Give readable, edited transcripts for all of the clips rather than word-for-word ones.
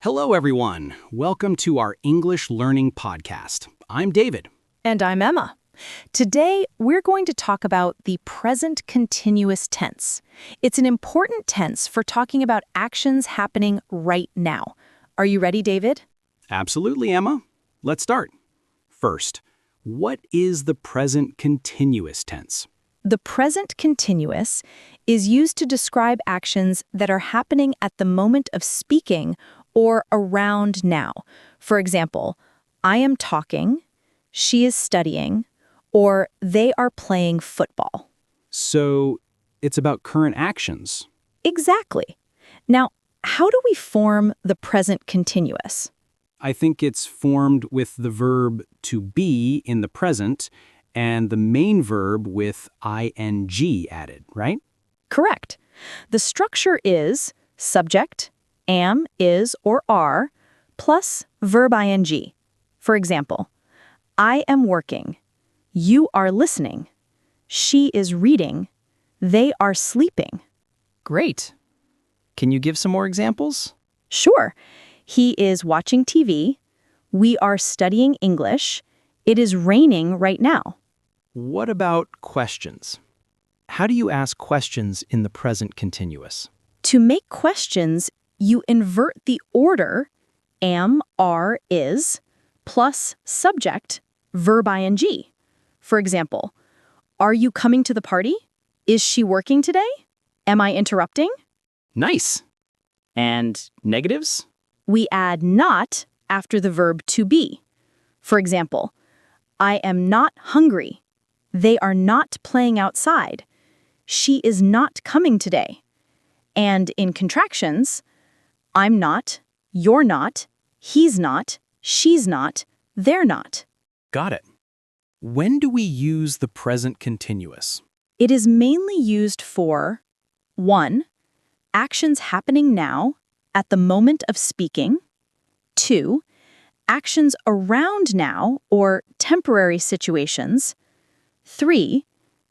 Hello, everyone. Welcome to our English Learning Podcast. I'm David. And I'm Emma. Today, we're going to talk about the present continuous tense. It's an important tense for talking about actions happening right now. Are you ready, David? Absolutely, Emma. Let's start. First, what is the present continuous tense? The present continuous is used to describe actions that are happening at the moment of speaking or around now. For example, I am talking, she is studying, or they are playing football. So, it's about current actions. Exactly. Now, how do we form the present continuous? I think it's formed with the verb to be in the present and the main verb with ing added, right? Correct. The structure is subject, am, is, or are, plus verb ing. For example, I am working, you are listening, she is reading, they are sleeping. Great. Can you give some more examples? Sure. He is watching TV, we are studying English, it is raining right now. What about questions? How do you ask questions in the present continuous? To make questions, you invert the order am, are, is, plus subject, verb ing. For example, are you coming to the party? Is she working today? Am I interrupting? Nice. And negatives? We add not after the verb to be. For example, I am not hungry. They are not playing outside. She is not coming today. And in contractions, I'm not, you're not, he's not, she's not, they're not. Got it. When do we use the present continuous? It is mainly used for 1. Actions happening now, at the moment of speaking. 2. Actions around now or temporary situations. 3.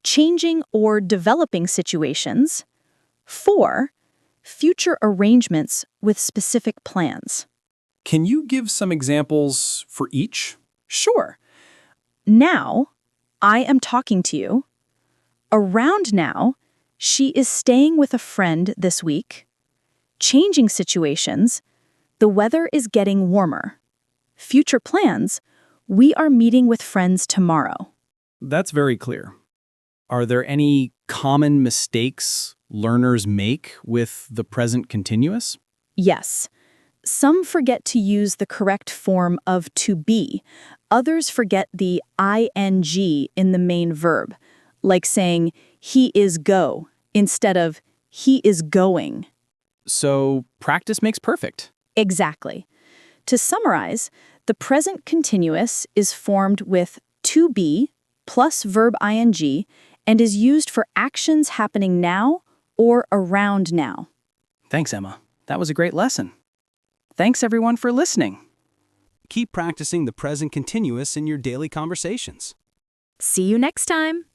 Changing or developing situations. 4. Future arrangements with specific plans. Can you give some examples for each? Sure. Now, I am talking to you. Around now, she is staying with a friend this week. Changing situations, the weather is getting warmer. Future plans, we are meeting with friends tomorrow. That's very clear. Are there any common mistakes learners make with the present continuous? Yes. Some forget to use the correct form of to be. Others forget the ing in the main verb, like saying he is go instead of he is going. So, practice makes perfect. Exactly. To summarize, the present continuous is formed with to be plus verb ing and is used for actions happening now or around now. Thanks, Emma. That was a great lesson. Thanks, everyone, for listening. Keep practicing the present continuous in your daily conversations. See you next time.